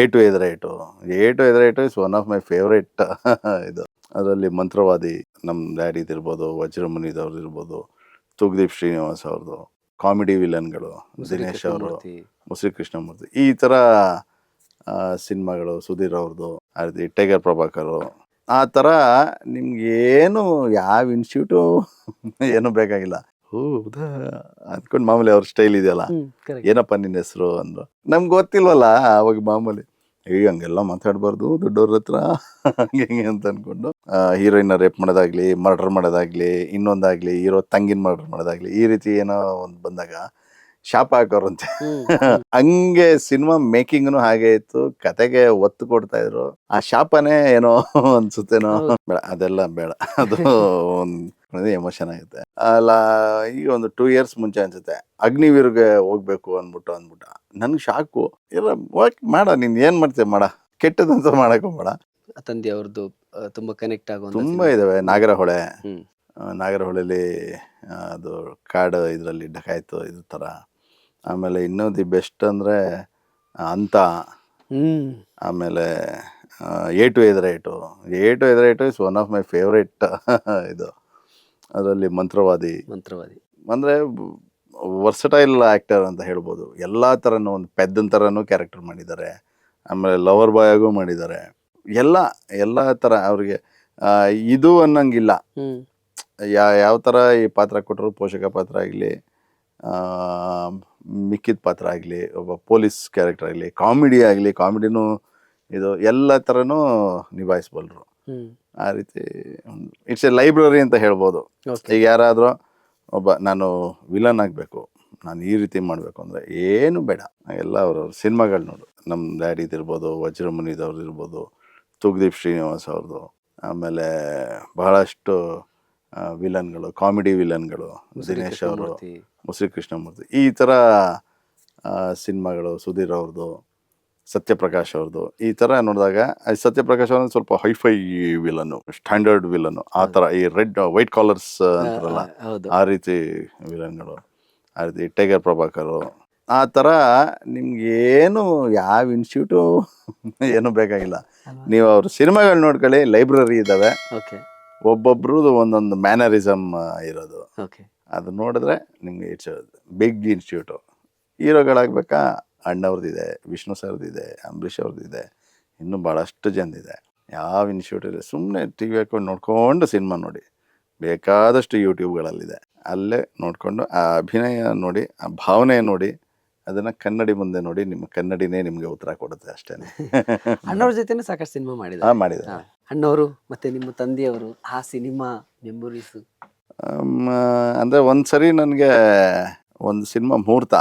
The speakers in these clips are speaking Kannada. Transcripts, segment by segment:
ಎ ಟು ಎದುರೇಟು. ಎ ಟು ಎದುರೇಟು is one of my favourite ಇದು. ಅದರಲ್ಲಿ ಮಂತ್ರವಾದಿ ನಮ್ಮ ಡ್ಯಾಡಿದಿರ್ಬೋದು, ವಜ್ರಮುನಿದವ್ರದ್ದು ಇರ್ಬೋದು, ತೂಗುದೀಪ್ ಶ್ರೀನಿವಾಸ್ ಅವ್ರದ್ದು, ಕಾಮಿಡಿ ವಿಲನ್ಗಳು ದಿನೇಶ್ ಅವರು, ಮುಸ್ರಿ ಕೃಷ್ಣಮೂರ್ತಿ, ಈ ಥರ ಸಿನಿಮಾಗಳು ಸುಧೀರ್ ಅವ್ರದ್ದು, ಅದೇ ಟೈಗರ್ ಪ್ರಭಾಕರು, ಆ ಥರ ನಿಮ್ಗೇನು ಯಾವ ಇನ್ಸ್ಟಿಟ್ಯೂಟು ಏನು ಬೇಕಾಗಿಲ್ಲ. ಹೌದಾ ಅಂದ್ಕೊಂಡು ಮಾಮೂಲಿ ಅವ್ರ ಸ್ಟೈಲ್ ಇದೆಯಲ್ಲ, ಏನಪ್ಪ ನಿನ್ನ ಹೆಸರು ಅಂದ್ರು, ನಮ್ಗೆ ಗೊತ್ತಿಲ್ವಲ್ಲ ಅವಾಗ ಮಾಮೂಲಿ, ಹಂಗೆಲ್ಲ ಮಾತಾಡ್ಬಾರ್ದು ದೊಡ್ಡವ್ರ ಹತ್ರ ಹಂಗೆ ಹಿಂಗೆ ಅಂತ ಅನ್ಕೊಂಡು ಹೀರೋಯಿನ್ ರೇಪ್ ಮಾಡೋದಾಗ್ಲಿ, ಮರ್ಡರ್ ಮಾಡೋದಾಗ್ಲಿ, ಇನ್ನೊಂದಾಗ್ಲಿ, ಹೀರೋ ತಂಗಿನ ಮರ್ಡರ್ ಮಾಡೋದಾಗ್ಲಿ, ಈ ರೀತಿ ಏನೋ ಒಂದು ಬಂದಾಗ ಶಾಪ ಹಾಕೋರಂತೆ. ಹಂಗೆ ಸಿನಿಮಾ ಮೇಕಿಂಗ್ನು ಹಾಗೆ ಇತ್ತು, ಕತೆಗೆ ಒತ್ತು ಕೊಡ್ತಾ ಇದ್ರು. ಆ ಶಾಪನೇ ಏನೋ ಅನ್ಸುತ್ತೇನೋ, ಬೇಡ ಅದೆಲ್ಲ ಬೇಡ, ಅದು ಒಂದು ಎಮೋಷನ್ ಆಗುತ್ತೆ ಅಲ್ಲ. ಈಗ ಒಂದು 2 years ಮುಂಚೆ ಅನ್ಸುತ್ತೆ ಅಗ್ನಿವೀರ್ಗೆ ಹೋಗ್ಬೇಕು ಅಂದ್ಬಿಟ್ಟು ನನ್ಗೆ ಶಾಕು, ಇಲ್ಲ ವರ್ಕ್ ಮಾಡ, ನೀನ್ ಏನ್ ಮಾಡ್ತೀಯ ಮಾಡ, ಕೆಟ್ಟದಂತ ಮಾಡಕ್ ಹೋಗ್ಬೇಡ. ತಂದೆ ಅವ್ರದ್ದು ತುಂಬಾ ಕನೆಕ್ಟ್ ಆಗೋ ತುಂಬಾ ಇದಾವೆ. ನಾಗರಹೊಳೆ, ನಾಗರಹೊಳೆಲಿ ಅದು ಕಾಡು ಇದರಲ್ಲಿ ಡಕಾಯ್ತು ಇದು ತರ. ಆಮೇಲೆ ಇನ್ನೂ ದಿ ಬೆಸ್ಟ್ ಅಂದ್ರೆ ಅಂತ, ಆಮೇಲೆ ಎ ಟು ಎದುರೇಟು. ಎ ಟು ಎದುರೇಟು is one of my favourite ಇದು. ಅದರಲ್ಲಿ ಮಂತ್ರವಾದಿ ಅಂದ್ರೆ ವರ್ಸಟೈಲ್ ಆಕ್ಟರ್ ಅಂತ ಹೇಳ್ಬೋದು. ಎಲ್ಲಾ ತರನು, ಒಂದು ಪೆದ್ದನ್ ತರನು ಕ್ಯಾರೆಕ್ಟರ್ ಮಾಡಿದ್ದಾರೆ, ಆಮೇಲೆ ಲವರ್ ಬಾಯ್ ಆಗು ಮಾಡಿದ್ದಾರೆ. ಎಲ್ಲ ತರ ಅವ್ರಿಗೆ ಇದು ಅನ್ನಂಗಿಲ್ಲ. ಯಾವ ತರ ಈ ಪಾತ್ರ ಕೊಟ್ಟರು, ಪೋಷಕ ಪಾತ್ರ ಆಗಲಿ, ಮಿಕ್ಕಿದ ಪಾತ್ರ ಆಗಲಿ, ಒಬ್ಬ ಪೊಲೀಸ್ ಕ್ಯಾರೆಕ್ಟರ್ ಆಗಲಿ, ಕಾಮಿಡಿ ಆಗಲಿ, ಕಾಮಿಡಿನೂ ಇದು ಎಲ್ಲ ಥರನೂ ನಿಭಾಯಿಸ್ಬಲ್ರು. ಆ ರೀತಿ ಇಟ್ಸ್ ಎ ಲೈಬ್ರರಿ ಅಂತ ಹೇಳ್ಬೋದು. ಈಗ ಯಾರಾದರೂ ಒಬ್ಬ ನಾನು ವಿಲನ್ ಆಗಬೇಕು, ನಾನು ಈ ರೀತಿ ಮಾಡಬೇಕು ಅಂದರೆ ಏನು ಬೇಡ, ಎಲ್ಲ ಅವ್ರವ್ರ ಸಿನಿಮಾಗಳು ನೋಡು. ನಮ್ಮ ಡ್ಯಾಡಿದಿರ್ಬೋದು, ವಜ್ರಮುನಿದವ್ರದ್ದು ಇರ್ಬೋದು, ತೂಗುದೀಪ್ ಶ್ರೀನಿವಾಸ್ ಅವ್ರದ್ದು, ಆಮೇಲೆ ಬಹಳಷ್ಟು ವಿಲನ್ಗಳು, ಕಾಮಿಡಿ ವಿಲನ್ಗಳು ದಿನೇಶ್ ಅವರು, ಮುಸ್ರಿ ಕೃಷ್ಣಮೂರ್ತಿ, ಈ ಥರ ಸಿನಿಮಾಗಳು ಸುಧೀರ್ ಅವ್ರದ್ದು, ಸತ್ಯಪ್ರಕಾಶ್ ಅವ್ರದ್ದು, ಈ ಥರ ನೋಡಿದಾಗ ಸತ್ಯಪ್ರಕಾಶ್ ಅವ್ರದ್ದು ಸ್ವಲ್ಪ ಹೈಫೈ ವಿಲನ್ನು, ಸ್ಟ್ಯಾಂಡರ್ಡ್ ವಿಲನ್ನು, ಆ ಥರ ಈ ವೈಟ್ ಕಾಲರ್ಸ್ ಅಂತಾರಲ್ಲ ಆ ರೀತಿ ವಿಲನ್ಗಳು, ಆ ರೀತಿ ಟೈಗರ್ ಪ್ರಭಾಕರು, ಆ ಥರ ನಿಮ್ಗೇನು ಯಾವ ಇನ್ಸ್ಟಿಟ್ಯೂಟು ಏನು ಬೇಕಾಗಿಲ್ಲ. ನೀವು ಅವ್ರ ಸಿನಿಮಾಗಳು ನೋಡ್ಕೊಳ್ಳಿ, ಲೈಬ್ರರಿ ಇದ್ದಾವೆ, ಒಬ್ಬೊಬ್ರದ್ದು ಒಂದೊಂದು ಮ್ಯಾನರಿಸಮ್ ಇರೋದು. ಅದು ನೋಡಿದ್ರೆ ನಿಮ್ಗೆ ಇಟ್ಸ್ ಬಿಗ್ ಇನ್ಸ್ಟಿಟ್ಯೂಟು. ಹೀರೋಗಳಾಗಬೇಕಾ, ಅಣ್ಣವ್ರದ್ದಿದೆ, ವಿಷ್ಣು ಸರ್ದಿದೆ, ಅಂಬರೀಷ್ ಅವ್ರದ್ದಿದೆ, ಇನ್ನೂ ಭಾಳಷ್ಟು ಜನದಿದೆ. ಯಾವ ಇನ್ಸ್ಟಿಟ್ಯೂಟ್ ಇದೆ, ಸುಮ್ಮನೆ ಟಿ ವಿ ಹಾಕೊಂಡು ನೋಡ್ಕೊಂಡು ಸಿನಿಮಾ ನೋಡಿ. ಬೇಕಾದಷ್ಟು ಯೂಟ್ಯೂಬ್ಗಳಲ್ಲಿದೆ, ಅಲ್ಲೇ ನೋಡಿಕೊಂಡು ಆ ಅಭಿನಯ ನೋಡಿ, ಆ ಭಾವನೆ ನೋಡಿ, ಅದನ್ನು ಕನ್ನಡಿ ಮುಂದೆ ನೋಡಿ, ನಿಮ್ಮ ಕನ್ನಡಿನೇ ನಿಮಗೆ ಉತ್ತರ ಕೊಡುತ್ತೆ ಅಷ್ಟೇ. ಅಣ್ಣವ್ರ ಜೊತೆ ಸಾಕಷ್ಟು ಸಿನಿಮಾ ಮಾಡಿದೆ. ಅಣ್ಣವರು ಮತ್ತೆ ನಿಮ್ಮ ತಂದೆಯವರು, ಆ ಸಿನಿಮಾ ಮೆಮೊರೀಸ್ ಅಂದರೆ ಒಂದ್ಸರಿ ನನಗೆ ಒಂದು ಸಿನಿಮಾ ಮುಹೂರ್ತ,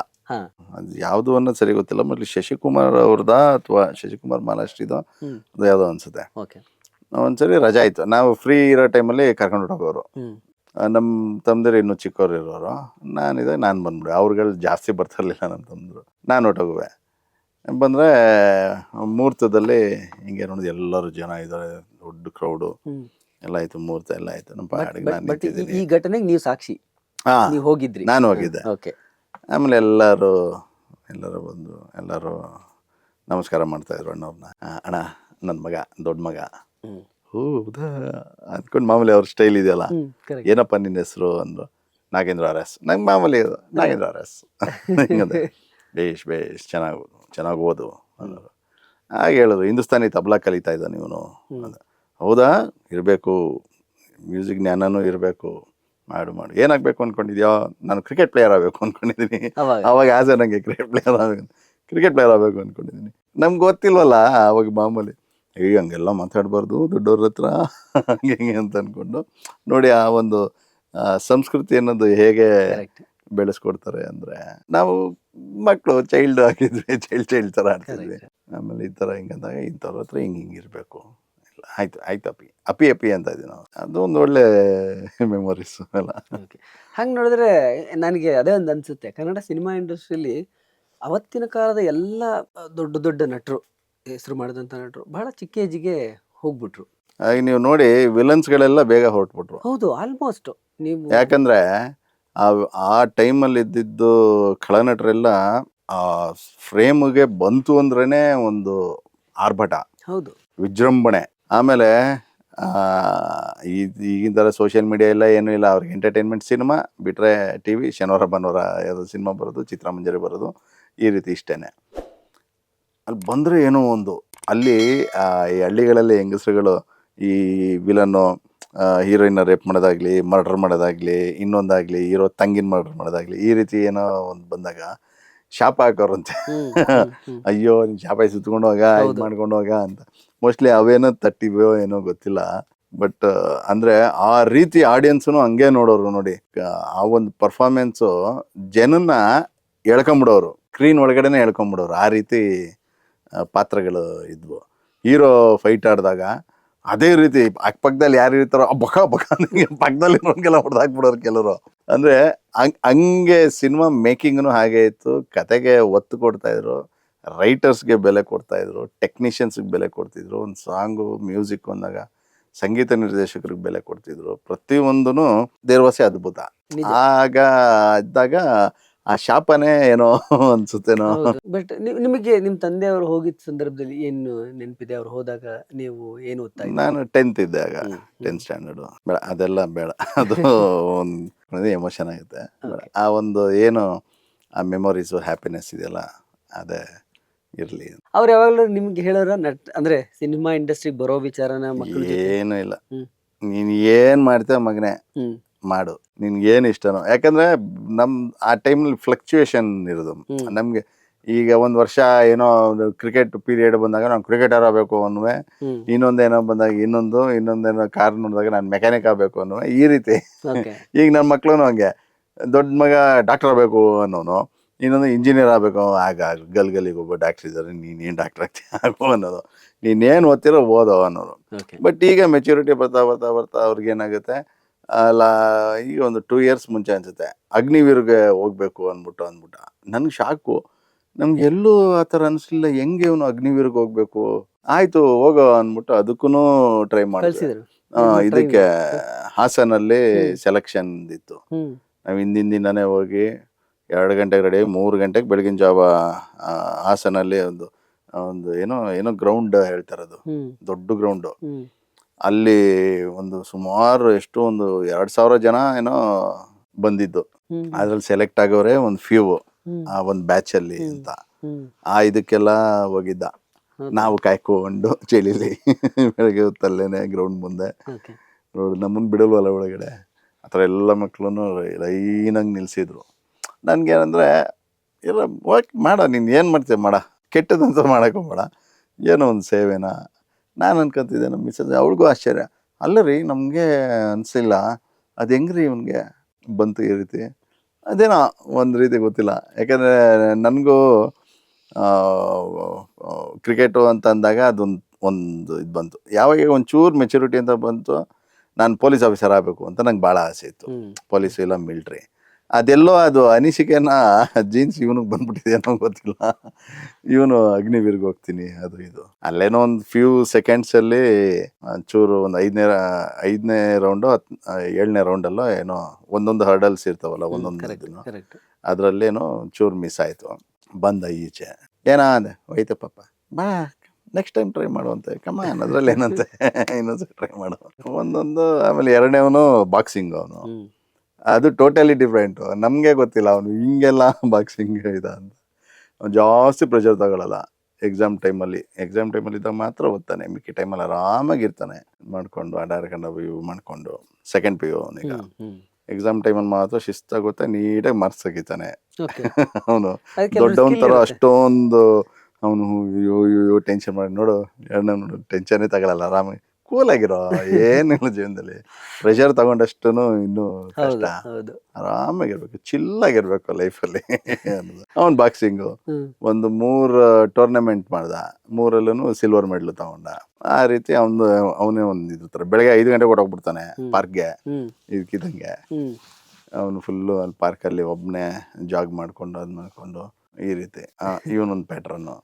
ಅದು ಯಾವುದು ಅನ್ನೋದು ಸರಿ ಗೊತ್ತಿಲ್ಲ, ಮೊದಲು ಶಶಿಕುಮಾರ್ ಅವ್ರದ ಅಥವಾ ಶಶಿಕುಮಾರ್ ಮಾಲಾಶ್ರೀದೋ ಅದು ಯಾವುದೋ ಅನ್ಸುತ್ತೆ. ಒಂದ್ಸರಿ ರಜಾ ಇತ್ತು, ನಾವು ಫ್ರೀ ಇರೋ ಟೈಮಲ್ಲಿ ಕರ್ಕೊಂಡು ಹೋಗೋರು. ನಮ್ಮ ತಮ್ಮದಿರು ಇನ್ನೂ ಚಿಕ್ಕವ್ರು ಇರೋರು, ನಾನು ಬಂದ್ಬಿಡೆ. ಅವ್ರುಗಳು ಜಾಸ್ತಿ ಬರ್ತಿರ್ಲಿಲ್ಲ ನಮ್ಮ ತಮ್ಮದ್ರು, ನಾನು ಹೊಟ್ಟೋಗುವೆ. ಬಂದರೆ ಮುಹೂರ್ತದಲ್ಲಿ ಹಿಂಗೆ ನೋಡಿದ್ರೆ ಎಲ್ಲರೂ ಜನ ಇದ್ದಾರೆ, ದೊಡ್ಡ ಕ್ರೌಡು ಎಲ್ಲ ಆಯ್ತು, ಮುಹೂರ್ತ ಎಲ್ಲ ಆಯ್ತು. ನಮ್ಮ ಪಾಡಿಗೆ ನಾನು ನಿಂತಿದ್ದೀನಿ. ಈ ಘಟನೆಗೆ ನೀವು ಸಾಕ್ಷಿ, ನೀವು ಹೋಗಿದ್ರಿ? ನಾನು ಹೋಗಿದ್ದೆ. ಆಮೇಲೆ ಎಲ್ಲರೂ ಬಂದು ಎಲ್ಲರೂ ನಮಸ್ಕಾರ ಮಾಡ್ತಾಯಿದ್ರು ಅಣ್ಣವ್ರನ್ನ. ಅಣ್ಣ ನನ್ನ ಮಗ, ದೊಡ್ಡ ಮಗ. ಹೌದಾ ಅಂದ್ಕೊಂಡು ಮಾಮೂಲಿ ಅವ್ರ ಸ್ಟೈಲ್ ಇದೆಯಲ್ಲ, ಏನಪ್ಪ ನಿನ್ನ ಹೆಸರು ಅಂದರು. ನಾಗೇಂದ್ರ RS. ನಂಗೆ ಮಾಮೂಲಿ ನಾಗೇಂದ್ರ RS ಹಿಂಗಂದೆ. ಬೇಷ್ ಚೆನ್ನಾಗಿ ಓದು ಅನ್ನೋರು. ಹಾಗೆ ಹೇಳಿದ್ರು, ಹಿಂದೂಸ್ತಾನಿ ತಬಲಾ ಕಲಿತಾ ಇದ್ದ ನೀವು ಅಂದ. ಹೌದಾ, ಇರಬೇಕು, ಮ್ಯೂಸಿಕ್ ಜ್ಞಾನನೂ ಇರಬೇಕು, ಮಾಡು ಏನಾಗಬೇಕು ಅಂದ್ಕೊಂಡಿದ್ಯೋ? ನಾನು ಕ್ರಿಕೆಟ್ ಪ್ಲೇಯರ್ ಆಗಬೇಕು ಅಂದ್ಕೊಂಡಿದ್ದೀನಿ. ಅವಾಗ ಆಸೆ ನನಗೆ ಕ್ರಿಕೆಟ್ ಪ್ಲೇಯರ್ ಆಗಬೇಕು ಅಂದ್ಕೊಂಡಿದ್ದೀನಿ. ನಮ್ಗೆ ಗೊತ್ತಿಲ್ವಲ್ಲ ಅವಾಗ ಮಾಮೂಲಿ, ಹಂಗೆಲ್ಲ ಮಾತಾಡಬಾರ್ದು ದೊಡ್ಡವ್ರ ಹತ್ರ ಹಂಗೆ ಹಿಂಗೆ ಅಂತ ಅಂದ್ಕೊಂಡು ನೋಡಿ, ಆ ಒಂದು ಸಂಸ್ಕೃತಿ ಅನ್ನೋದು ಹೇಗೆ ಬೆಳೆಸ್ಕೊಡ್ತಾರೆ ಅಂದರೆ, ನಾವು ಮಕ್ಕಳು ಚೈಲ್ಡ್ ಆಗಿದ್ವಿ, ಚೈಲ್ಡ್ ಥರ ಆಡ್ತಿದ್ವಿ. ಆಮೇಲೆ ಈ ಥರ ಹಿಂಗಂದಾಗ ಇಂಥವ್ರ ಹತ್ರ ಹಿಂಗಿರ್ಬೇಕು, ಆಯ್ತು ಅಪಿ ಅಂತ ಇದ್ದೀವಿ ನಾವು. ಅದು ಒಂದು ಒಳ್ಳೆ ಮೆಮೊರೀಸ್ ಅಲ್ಲ. ಹಂಗೆ ನೋಡಿದ್ರೆ ನನಗೆ ಅದೇ ಒಂದು ಅನ್ಸುತ್ತೆ, ಕನ್ನಡ ಸಿನಿಮಾ ಇಂಡಸ್ಟ್ರಿಯಲ್ಲಿ ಅವತ್ತಿನ ಕಾಲದ ಎಲ್ಲ ದೊಡ್ಡ ನಟರು, ಹೆಸರು ಮಾಡಿದಂಥ ನಟರು ಬಹಳ ಚಿಕ್ಕ ಏಜಿಗೆ ಹೋಗ್ಬಿಟ್ರು. ಆಗ ನೀವು ನೋಡಿ ವಿಲನ್ಸ್ಗಳೆಲ್ಲ ಬೇಗ ಹೊರಟ್ಬಿಟ್ರು. ಹೌದು, ಆಲ್ಮೋಸ್ಟ್. ನೀವು ಯಾಕಂದ್ರೆ ಆ ಟೈಮಲ್ಲಿ ಇದ್ದಿದ್ದು ಖಳನಟರೆಲ್ಲ ಆ ಫ್ರೇಮ್ಗೆ ಬಂತು ಅಂದ್ರೇನೆ ಒಂದು ಆರ್ಭಟ, ಹೌದು. ವಿಜೃಂಭಣೆ. ಆಮೇಲೆ ಈಗಿನ ಥರ ಸೋಷಿಯಲ್ ಮೀಡಿಯಾ ಇಲ್ಲ, ಏನೂ ಇಲ್ಲ. ಅವ್ರಿಗೆ ಎಂಟರ್ಟೈನ್ಮೆಂಟ್ ಸಿನಿಮಾ ಬಿಟ್ಟರೆ ಟಿ ವಿ, ಶನಿವಾರ ಭಾನುವಾರ ಯಾವುದೋ ಸಿನಿಮಾ ಬರೋದು, ಚಿತ್ರಮಂಜರಿ ಬರೋದು, ಈ ರೀತಿ ಇಷ್ಟೇ. ಅಲ್ಲಿ ಬಂದರೆ ಏನೋ ಒಂದು ಅಲ್ಲಿ ಈ ಹಳ್ಳಿಗಳಲ್ಲಿ ಹೆಂಗಸ್ರುಗಳು ಈ ವಿಲನ್ನು ಹೀರೋಯಿನ್ನ ರೇಪ್ ಮಾಡೋದಾಗಲಿ, ಮರ್ಡರ್ ಮಾಡೋದಾಗಲಿ, ಇನ್ನೊಂದಾಗಲಿ, ಹೀರೋ ತಂಗಿನ ಮರ್ಡರ್ ಮಾಡೋದಾಗಲಿ, ಈ ರೀತಿ ಏನೋ ಒಂದು ಬಂದಾಗ ಶಾಪ ಹಾಕೋರಂತೆ. ಅಯ್ಯೋ ನೀನು ಶಾಪ ಸುತ್ಕೊಂಡು ಹೋಗ, ಇದು ಮಾಡ್ಕೊಂಡು ಹೋಗ ಅಂತ. ಮೋಸ್ಟ್ಲಿ ಅವೇನೋ ತಟ್ಟಿವೋ ಏನೋ ಗೊತ್ತಿಲ್ಲ. ಬಟ್ ಅಂದರೆ ಆ ರೀತಿ ಆಡಿಯನ್ಸು ಹಂಗೆ ನೋಡೋರು ನೋಡಿ. ಆ ಒಂದು ಪರ್ಫಾರ್ಮೆನ್ಸು ಜನನ್ನ ಎಳ್ಕೊಂಬಿಡೋರು, ಸ್ಕ್ರೀನ್ ಒಳಗಡೆನೆ ಎಳ್ಕೊಂಬಿಡೋರು. ಆ ರೀತಿ ಪಾತ್ರಗಳು ಇದ್ವು. ಹೀರೋ ಫೈಟ್ ಆಡಿದಾಗ ಅದೇ ರೀತಿ ಅಕ್ಕಪಕ್ಕದಲ್ಲಿ ಯಾರು ಇರ್ತಾರೋ ಬಕ ಬಕ ಪಕ್ಕದಲ್ಲಿ ನೋಡ್ಗೆಲ್ಲ ಹೊಡೆದಾಕ್ಬಿಡೋರು ಕೆಲವರು. ಅಂದರೆ ಹಂಗೆ ಸಿನಿಮಾ ಮೇಕಿಂಗ್ನು ಹಾಗೆ ಇತ್ತು. ಕತೆಗೆ ಒತ್ತು ಕೊಡ್ತಾ ಇದ್ರು, ರೈಟರ್ಸ್ಗೆ ಬೆಲೆ ಕೊಡ್ತಾ ಇದ್ರು, ಟೆಕ್ನಿಷಿಯನ್ಸ್ಗೆ ಬೆಲೆ ಕೊಡ್ತಿದ್ರು. ಒಂದು ಸಾಂಗು ಮ್ಯೂಸಿಕ್ ಅಂದಾಗ ಸಂಗೀತ ನಿರ್ದೇಶಕರಿಗೆ ಬೆಲೆ ಕೊಡ್ತಿದ್ರು. ಪ್ರತಿಯೊಂದೂ ದೇರ್ವಾಸಿ ಅದ್ಭುತ. ಆಗ ಇದ್ದಾಗ ಆ ಶಾಪನೇ ಏನೋ ಅನ್ಸುತ್ತೇನೋ. ಬಟ್ ನಿಮಗೆ ನಿಮ್ಮ ತಂದೆಯವರು ಹೋಗಿದ್ದ ಸಂದರ್ಭದಲ್ಲಿ ಏನು ನೆನಪಿದೆ? ಅವ್ರು ಹೋದಾಗ ನೀವು ಏನು ಓದ್ತಾ ಇದ್ರಿ? ನಾನು 10th ಇದ್ದೆ ಆಗ, 10th ಸ್ಟ್ಯಾಂಡರ್ಡು. ಬೇಡ ಅದೆಲ್ಲ ಬೇಡ, ಅದು ಒಂದು ಎಮೋಷನ್ ಆಗುತ್ತೆ. ಆ ಒಂದು ಏನು ಆ ಮೆಮೊರೀಸು, ಹ್ಯಾಪಿನೆಸ್ ಇದೆಯಲ್ಲ, ಅದೇ ಇರಲಿ. ಅವ್ರು ಯಾವಾಗಲೂ ನಿಮ್ಗೆ ಹೇಳೋರ ಅಂದ್ರೆ ಸಿನಿಮಾ ಇಂಡಸ್ಟ್ರಿಗೆ ಬರೋ ವಿಚಾರನ ಮಕ್ಕಳು? ಏನೂ ಇಲ್ಲ, ನೀನು ಏನು ಮಾಡ್ತೇವ ಮಗನೇ ಮಾಡು, ನಿನ್ಗೇನು ಇಷ್ಟನೋ. ಯಾಕಂದರೆ ನಮ್ಮ ಆ ಟೈಮಲ್ಲಿ ಫ್ಲಕ್ಚುಯೇಷನ್ ಇರೋದು ನಮಗೆ. ಈಗ ಒಂದು ವರ್ಷ ಏನೋ ಕ್ರಿಕೆಟ್ ಪೀರಿಯಡ್ ಬಂದಾಗ ನಾನು ಕ್ರಿಕೆಟರ್ ಆಗಬೇಕು ಅನ್ನುವೆ, ಇನ್ನೊಂದೇನೋ ಬಂದಾಗ ಇನ್ನೊಂದೇನೋ ಕಾರ್ ನೋಡಿದಾಗ ನಾನು ಮೆಕ್ಯಾನಿಕ್ ಆಗಬೇಕು ಅನ್ನುವೆ, ಈ ರೀತಿ. ಈಗ ನನ್ನ ಮಕ್ಳು ಹಂಗೆ, ದೊಡ್ಡ ಮಗ ಡಾಕ್ಟರ್ ಆಗಬೇಕು ಅನ್ನೋನು, ಇನ್ನೊಂದು ಇಂಜಿನಿಯರ್ ಆಗಬೇಕು. ಆಗ ಗಲ್ಲಿಗೆ ಒಬ್ಬ ಡಾಕ್ಟ್ರ್ ಇದ್ದಾರೆ, ನೀನೇನು ಡಾಕ್ಟರ್ ಆಗ್ತೀಯ ಆಗೋ ಅನ್ನೋದು, ನೀನೇನು ಓದ್ತಿರೋ ಓದೋ ಅನ್ನೋರು. ಬಟ್ ಈಗ ಮೆಚ್ಯೂರಿಟಿ ಬರ್ತಾ ಬರ್ತಾ ಬರ್ತಾ ಅವ್ರಿಗೇನಾಗುತ್ತೆ, ಅಲ್ಲ ಈಗ ಒಂದು 2 years ಮುಂಚೆ ಅನಿಸುತ್ತೆ ಅಗ್ನಿವೀರ್ಗೆ ಹೋಗ್ಬೇಕು ಅಂದ್ಬಿಟ್ಟ. ನನಗೆ ಶಾಕು, ನಮ್ಗೆ ಎಲ್ಲೂ ಆ ಥರ ಅನಿಸ್ಲಿಲ್ಲ. ಹೆಂಗೆ ಇವನು ಅಗ್ನಿವೀರ್ಗೆ ಹೋಗ್ಬೇಕು, ಆಯಿತು ಹೋಗೋ ಅಂದ್ಬಿಟ್ಟು ಅದಕ್ಕೂ ಟ್ರೈ ಮಾಡಿದ್ರು. ಇದಕ್ಕೆ ಹಾಸನಲ್ಲಿ ಸೆಲೆಕ್ಷನ್ ಇತ್ತು. ನಾವು ಹಿಂದಿನ ದಿನನೇ ಹೋಗಿ 2 ಗಂಟೆಗೆ ರೆಡಿ, 3 ಗಂಟೆಗೆ ಬೆಳಗಿನ ಜಾವ ಹಾಸನಲ್ಲಿ ಒಂದು ಏನೋ ಗ್ರೌಂಡ್ ಹೇಳ್ತಾರೆ, ಅದು ದೊಡ್ಡ ಗ್ರೌಂಡು. ಅಲ್ಲಿ ಒಂದು ಸುಮಾರು ಒಂದು 2,000 ಜನ ಏನೋ ಬಂದಿದ್ದು. ಅದ್ರಲ್ಲಿ ಸೆಲೆಕ್ಟ್ ಆಗೋರೆ ಒಂದು ಫ್ಯೂ, ಆ ಒಂದು ಬ್ಯಾಚಲ್ಲಿ ಅಂತ. ಇದಕ್ಕೆಲ್ಲ ಹೋಗಿದ್ದ. ನಾವು ಕಾಯ್ಕೊಂಡು ಚಳಿಲಿ ಬೆಳಗ್ಗೆ ಹೊತ್ತಲ್ಲೇನೆ ಗ್ರೌಂಡ್ ಮುಂದೆ ನೋಡಿ, ನಮ್ಮನ್ನು ಬಿಡಲ್ವಲ್ಲ ಒಳಗಡೆ. ಆ ಥರ ಎಲ್ಲ ಮಕ್ಕಳು ಲೈನಾಗಿ ನಿಲ್ಸಿದ್ರು. ನನಗೇನಂದರೆ ಎಲ್ಲ ವರ್ಕ್ ಮಾಡ, ನೀನು ಏನು ಮಾಡ್ತೀಯ ಮಾಡ, ಕೆಟ್ಟದಂತ ಮಾಡೋಕ್ಕೋಗ್ಬೇಡ, ಏನೋ ಒಂದು ಸೇವೆನಾ. ನಾನು ಅನ್ಕೊತಿದ್ದೆ, ನಮ್ಮ ಮಿಸ್ಸಸ್ ಅವ್ಳಿಗೂ ಆಶ್ಚರ್ಯ, ಅಲ್ಲ ರೀ ನಮಗೆ ಅನಿಸಿಲ್ಲ, ಅದು ಹೆಂಗ್ರಿ ಇವನಿಗೆ ಬಂತು ಈ ರೀತಿ. ಅದೇನೋ ಒಂದು ರೀತಿ ಗೊತ್ತಿಲ್ಲ. ಯಾಕಂದರೆ ನನಗೂ ಕ್ರಿಕೆಟು ಅಂತ ಅಂದಾಗ ಅದೊಂದು ಇದು ಬಂತು. ಯಾವಾಗ ಒಂಚೂರು ಮೆಚುರಿಟಿ ಅಂತ ಬಂತು, ನಾನು ಪೊಲೀಸ್ ಆಫೀಸರ್ ಆಗಬೇಕು ಅಂತ ನಂಗೆ ಭಾಳ ಆಸೆ ಇತ್ತು. ಪೊಲೀಸ್ ಇಲ್ಲ ಮಿಲ್ಟ್ರಿ, ಅದೆಲ್ಲೋ ಅದು ಅನಿಸಿಕೆನ ಜೀನ್ಸ್ ಇವನಿಗೆ ಬಂದ್ಬಿಟ್ಟಿದೆ ಅನ್ನೋ ಗೊತ್ತಿಲ್ಲ. ಇವನು ಅಗ್ನಿವೀರ್ಗೆ ಹೋಗ್ತೀನಿ ಅದು ಇದು. ಅಲ್ಲೇನೋ ಒಂದು ಫ್ಯೂ ಸೆಕೆಂಡ್ಸಲ್ಲಿ ಚೂರು ಒಂದು 5ನೇ ರೌಂಡು 7ನೇ ರೌಂಡಲ್ಲೋ ಏನೋ ಒಂದೊಂದು ಹರ್ಡಲ್ಸ್ ಇರ್ತಾವಲ್ಲ, ಒಂದೊಂದು ಅದರಲ್ಲೇನೋ ಚೂರು ಮಿಸ್ ಆಯಿತು. ಬಂದ ಈಚೆ ಏನಾ ಅಂದೆ, ಹೋಯ್ತು ಪಾಪ, ಬಾ ನೆಕ್ಸ್ಟ್ ಟೈಮ್ ಟ್ರೈ ಮಾಡುವಂತೆ, ಕಮಾನ್, ಅದರಲ್ಲಿ ಏನಂತೆ, ಇನ್ನೊಂದ್ಸರಿ ಟ್ರೈ ಮಾಡು ಒಂದೊಂದು. ಆಮೇಲೆ 2ನೇವನು ಬಾಕ್ಸಿಂಗ್, ಅವನು ಅದು ಟೋಟಲಿ ಡಿಫ್ರೆಂಟು. ನಮಗೆ ಗೊತ್ತಿಲ್ಲ ಅವನು ಹಿಂಗೆಲ್ಲ ಬಾಕ್ಸಿಂಗ್ ಇದೆ ಅಂತ. ಅವ್ನು ಜಾಸ್ತಿ ಪ್ರೆಷರ್ ತಗೊಳ್ಳಲ್ಲ. ಎಕ್ಸಾಮ್ ಟೈಮಲ್ಲಿ ಇದ್ದಾಗ ಮಾತ್ರ ಓದ್ತಾನೆ, ಮಿಕ್ಕಿ ಟೈಮಲ್ಲಿ ಆರಾಮಾಗಿರ್ತಾನೆ ಮಾಡ್ಕೊಂಡು, ಆಟಾಡ್ಕೊಂಡು ಇವು ಮಾಡ್ಕೊಂಡು. Second PU ಅವನೀಗ. ಎಕ್ಸಾಮ್ ಟೈಮಲ್ಲಿ ಮಾತ್ರ ಶಿಸ್ತಾಗಿ ಗೊತ್ತಾ, ನೀಟಾಗಿ ಮಾರ್ಕ್ಸ್ ತೆಗಿತಾನೆ ಅವನು. ದೊಡ್ಡವನ ಥರ ಅಷ್ಟೊಂದು ಅವನು ಅಯ್ಯೋ ಟೆನ್ಷನ್ ಮಾಡಿ ನೋಡು, 2ನೇ ನೋಡು, ಟೆನ್ಷನ್ನೇ ತಗೊಳ್ಳಲ್ಲ, ಆರಾಮಾಗಿ ಕೂಲಾಗಿರೋ. ಏನಿಲ್ಲ ಜೀವನದಲ್ಲಿ ಪ್ರೆಷರ್ ತಗೊಂಡಷ್ಟು ಇನ್ನೂ ಕಷ್ಟ. ಆರಾಮಾಗಿರ್ಬೇಕು, ಚಿಲ್ಲಾಗಿರ್ಬೇಕು ಲೈಫಲ್ಲಿ ಅನ್ನೋದು. ಅವನು ಬಾಕ್ಸಿಂಗು ಒಂದು 3 ಟೂರ್ನಮೆಂಟ್ ಮಾಡ್ದ, 3ರಲ್ಲೂ ಸಿಲ್ವರ್ ಮೆಡಲ್ ತಗೊಂಡ. ಆ ರೀತಿ ಅವನೇ ಒಂದು ಇರ್ತಾರೆ. ಬೆಳಗ್ಗೆ 5 ಗಂಟೆಗೆ ಹೊರಟೋಗ್ಬಿಡ್ತಾನೆ ಪಾರ್ಕ್ಗೆ, ಇದಕ್ಕಿದ್ದಂಗೆ. ಅವನು ಫುಲ್ಲು ಅಲ್ಲಿ ಪಾರ್ಕಲ್ಲಿ ಒಬ್ಬನೇ ಜಾಗ್ ಮಾಡ್ಕೊಂಡು ಈ ರೀತಿ. ಇವನೊಂದು ಪ್ಯಾಟ್ರನ್ನು.